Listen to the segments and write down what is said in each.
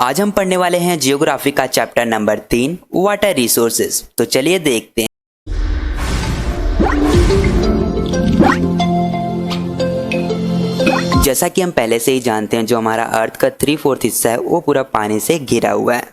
आज हम पढ़ने वाले हैं जियोग्राफी का चैप्टर नंबर 3 वाटर रिसोर्सेज। तो चलिए देखते हैं। जैसा कि हम पहले से ही जानते हैं, जो हमारा अर्थ का 3/4 हिस्सा है वो पूरा पानी से घिरा हुआ है,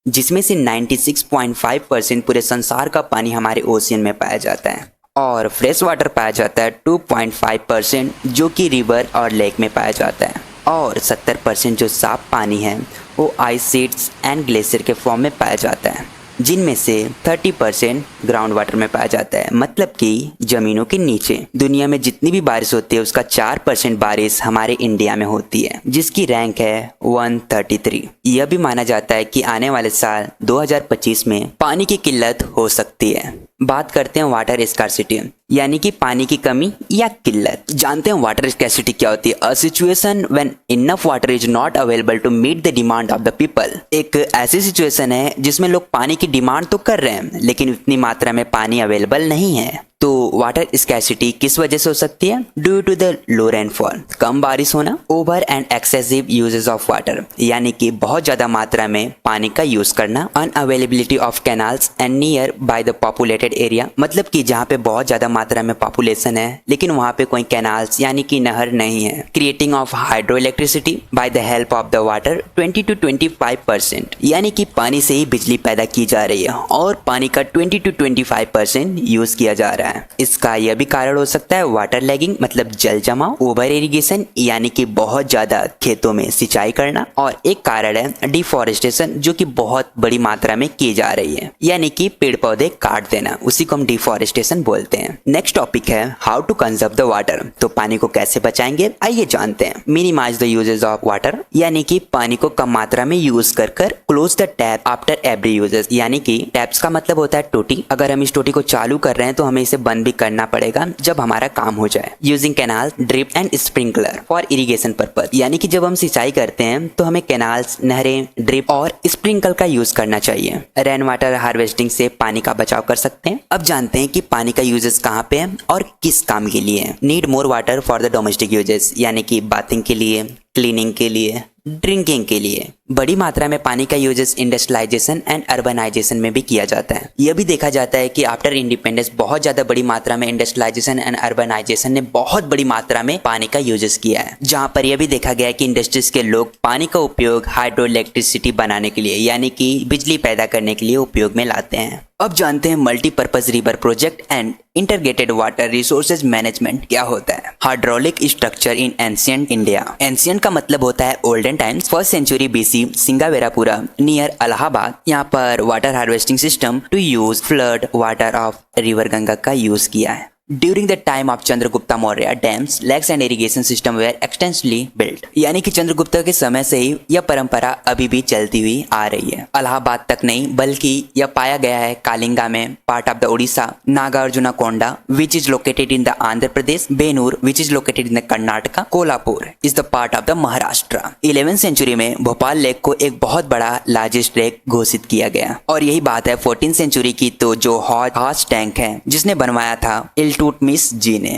जिसमें से 96.5% पूरे संसार का पानी हमारे ओशियन में पाया जाता है और फ्रेश वाटर पाया जाता है 2.5%, जो कि रिवर और लेक में पाया जाता है, और 70% जो साफ पानी है वो आइस शीट्स एंड ग्लेशियर के फॉर्म में पाया जाता है, जिनमें से 30% ग्राउंड वाटर में पाया जाता है, मतलब कि जमीनों के नीचे। दुनिया में जितनी भी बारिश होती है उसका 4% बारिश हमारे इंडिया में होती है, जिसकी रैंक है 133। यह भी माना जाता है कि आने वाले साल 2025 में पानी की किल्लत हो सकती है। बात करते हैं वाटर स्कार्सिटी, यानी कि पानी की कमी या किल्लत। जानते हैं वाटर स्कार्सिटी क्या होती है? A situation when enough water is not available to meet the demand of the people. एक ऐसी सिचुएशन है जिसमें लोग पानी की डिमांड तो कर रहे हैं, लेकिन उतनी मात्रा में पानी अवेलेबल नहीं है। तो वाटर स्कैर्सिटी किस वजह से हो सकती है? Due to the low rainfall, कम बारिश होना, over and excessive uses of water, यानी कि बहुत ज्यादा मात्रा में पानी का यूज करना, unavailability of canals and near by the populated area, मतलब कि जहाँ पे बहुत ज्यादा मात्रा में पॉपुलेशन है लेकिन वहाँ पे कोई कैनाल्स यानी कि नहर नहीं है। Creating of hydro electricity by the help of the water 20 to 25%, यानी कि पानी से ही बिजली पैदा की जा रही है और पानी का 20 to 25% यूज किया जा रहा है। इसका यह भी कारण हो सकता है वाटर लैगिंग, मतलब जल जमाव, ओवर इरिगेशन यानी कि बहुत ज्यादा खेतों में सिंचाई करना, और एक कारण है डिफॉरेस्टेशन, जो कि बहुत बड़ी मात्रा में की जा रही है, यानी कि पेड़ पौधे काट देना, उसी को हम डिफॉरेस्टेशन बोलते हैं। नेक्स्ट टॉपिक है how to conserve the water. तो पानी को कैसे बचाएंगे, आइए जानते हैं। Minimise the uses of water, यानी कि पानी को कम मात्रा में यूज कर close the tap after every uses, यानी कि टैप्स का मतलब होता है टोटी। अगर हम इस टोटी को चालू कर रहे हैं तो हमें इसे बंद भी करना पड़ेगा जब हमारा काम हो जाए। Using canal, drip and sprinkler for irrigation purpose, यानी कि जब हम सिंचाई करते हैं तो हमें कैनाल्स, नहरें, ड्रिप और स्प्रिंकल का यूज करना चाहिए। रेन वाटर हार्वेस्टिंग से पानी का बचाव कर सकते हैं। अब जानते हैं कि पानी का यूजेस कहाँ पे है और किस काम के लिए है। Need more water for the domestic uses, यानी कि बाथिंग के लिए, क्लीनिंग के लिए, ड्रिंकिंग के लिए। बड़ी मात्रा में पानी का यूजेस इंडस्ट्रियलाइजेशन एंड अर्बनाइजेशन में भी किया जाता है। यह भी देखा जाता है कि आफ्टर इंडिपेंडेंस बहुत ज्यादा बड़ी मात्रा में इंडस्ट्रियलाइजेशन एंड अर्बनाइजेशन ने बहुत बड़ी मात्रा में पानी का यूजेस किया है, जहां पर यह भी देखा गया है कि इंडस्ट्रीज के लोग पानी का उपयोग हाइड्रो इलेक्ट्रिसिटी बनाने के लिए, यानी कि बिजली पैदा करने के लिए उपयोग में लाते हैं। अब जानते हैं multipurpose river project and integrated water resources management क्या होता है। Hydraulic structure in ancient India. Ancient का मतलब होता है olden times, 1st century BC, Singaverapura near Allahabad. यहाँ पर water harvesting system to use flood water of river Ganga का यूज किया है। During the time of Chandragupta Maurya, dams, lakes and irrigation system were extensively built, यानी कि चंद्रगुप्ता के समय से ही यह परंपरा अभी भी चलती हुई आ रही है। इलाहाबाद तक नहीं बल्कि यह पाया गया है कालिंगा में, part of the Odisha, Nagarjuna Konda which is located in the Andhra Pradesh, Benur which is located in the Karnataka, Kolhapur is the part of the Maharashtra. 11th century में भोपाल लेक को एक बहुत बड़ा लार्जेस्ट लेक घोषित किया गया, और यही बात है 14th सेंचुरी की, तो जो हॉज टैंक है जिसने बनवाया था इल्तुतमिश जी ने।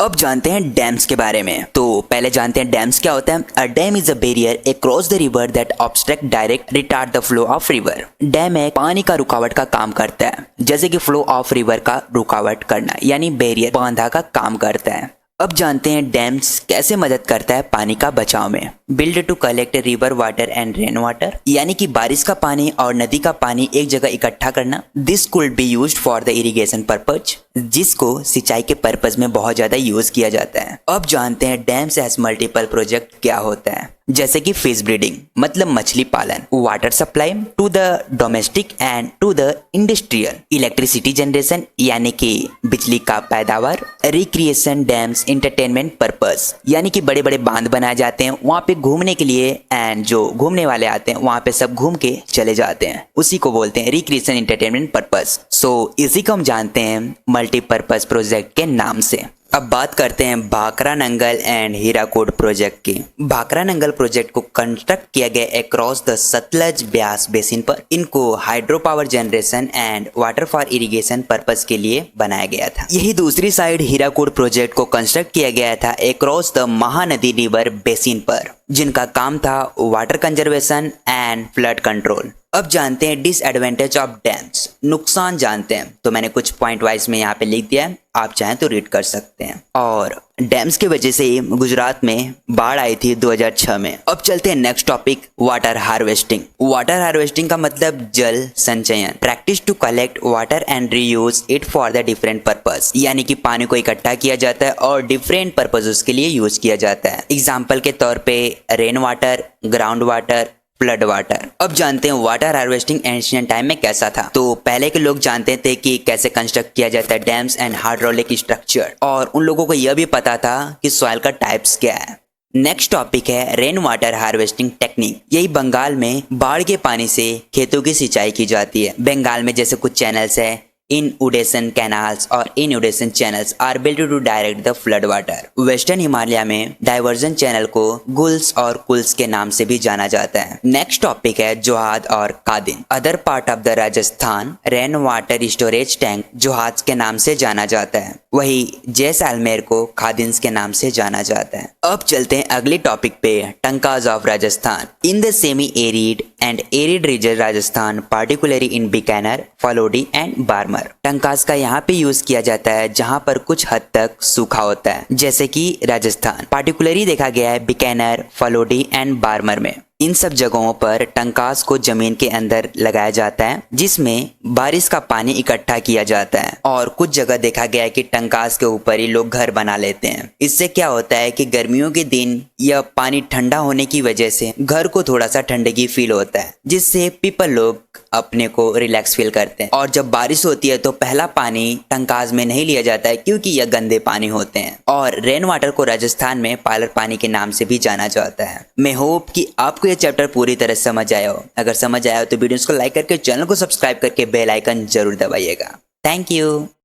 अब जानते हैं डैम्स के बारे में। तो पहले जानते हैं डैम्स क्या होता है। A dam is a barrier across the river that obstruct direct retard the flow of river. Dam एक पानी का रुकावट का काम करता है, जैसे कि फ्लो ऑफ रिवर का रुकावट करना, यानी बैरियर, बांधा का काम करता है। अब जानते हैं डैम्स कैसे मदद करता है पानी का बचाव में। Build to collect river water and rain water, यानी कि बारिश का पानी और नदी का पानी एक जगह इकट्ठा करना। This could be used for the irrigation purpose, जिसको सिंचाई के पर्पज में बहुत ज्यादा यूज किया जाता है। अब जानते हैं डैम्स एज मल्टीपल प्रोजेक्ट क्या होता है, जैसे कि फिश ब्रीडिंग, मतलब मछली पालन, water supply to the domestic and to the industrial, electricity generation यानी कि बिजली का पैदावार, रिक्रिएशन डैम्स एंटरटेनमेंट पर्पस, यानी कि बड़े बड़े बांध बनाए जाते हैं वहाँ पे घूमने के लिए, एंड जो घूमने वाले आते हैं वहाँ पे सब घूम के चले जाते हैं, उसी को बोलते हैं रिक्रिएशन एंटरटेनमेंट पर्पस। सो इसी को हम जानते हैं मल्टीपर्पज प्रोजेक्ट के नाम से। अब बात करते हैं भाखरा नंगल एंड हीराकुड प्रोजेक्ट की। भाखरा नंगल प्रोजेक्ट को कंस्ट्रक्ट किया गया across the Sutlej Beas basin पर। इनको hydro power generation and water for irrigation purpose के लिए बनाया गया था। यही दूसरी साइड हीराकुड प्रोजेक्ट को कंस्ट्रक्ट किया गया था across the Mahanadi river basin पर, जिनका काम था water conservation and flood control. अब जानते हैं डिसएडवांटेज ऑफ डैम्स, नुकसान जानते हैं। तो मैंने कुछ पॉइंट वाइज में यहाँ पे लिख दिया है, आप चाहें तो रीड कर सकते हैं। और डैम्स की वजह से गुजरात में बाढ़ आई थी 2006 में। अब चलते हैं next topic, water harvesting. Water harvesting का मतलब जल संचयन, practice to collect water and reuse it for the different purpose, यानी कि पानी को इकट्ठा किया जाता है और डिफरेंट पर्पसेस के लिए यूज किया जाता है। एग्जाम्पल के तौर पे rain water, ground water, flood water. अब जानते हैं वाटर हार्वेस्टिंग एंशिएंट टाइम में कैसा था। तो पहले के लोग जानते थे कि कैसे कंस्ट्रक्ट किया जाता है डैम्स एंड हाइड्रोलिक स्ट्रक्चर, और उन लोगों को यह भी पता था कि सॉइल का टाइप्स क्या है। नेक्स्ट टॉपिक है रेन वाटर हार्वेस्टिंग टेक्निक। यही बंगाल में बाढ़ के पानी से खेतों की सिंचाई की जाती है। बंगाल में जैसे कुछ चैनल्स है, इनउंडेशन कैनाल्स और inundation channels are built to direct the flood water. Western Himalaya में डाइवर्जन चैनल को गुल्स और कुल्स के नाम से भी जाना जाता है। नेक्स्ट टॉपिक है जोहाद और khadin. Other part of the Rajasthan rain water storage tank johad के नाम से जाना जाता है, वही जैसलमेर को खादिन्स के नाम से जाना जाता है। अब चलते हैं अगले टॉपिक पे, tankas of Rajasthan. In the semi arid and arid region Rajasthan, particularly in Bikaner, Phalodi and Barmer. Tankas का यहाँ पे यूज किया जाता है जहाँ पर कुछ हद तक सूखा होता है, जैसे कि राजस्थान। पार्टिकुलरली देखा गया है बीकानेर, फालोडी एंड बार्मर में। इन सब जगहों पर टंकास को जमीन के अंदर लगाया जाता है, जिसमें बारिश का पानी इकट्ठा किया जाता है। और कुछ जगह देखा गया है कि टंकास के ऊपर ही लोग घर बना लेते हैं। इससे क्या होता है कि गर्मियों के दिन यह पानी ठंडा होने की वजह से घर को थोड़ा सा ठंडगी फील होता है, जिससे पीपल लोग अपने को रिलैक्स फील करते हैं। और जब बारिश होती है तो पहला पानी टंकास में नहीं लिया जाता है, क्योंकि यह गंदे पानी होते हैं। और रेन वाटर को राजस्थान में पालर पानी के नाम से भी जाना जाता है। मैं होप कि आपको ये चैप्टर पूरी तरह समझ आया हो। अगर समझ आया हो तो वीडियोस को लाइक करके, चैनल को सब्सक्राइब करके बेल आइकन जरूर दबाइएगा। Thank you.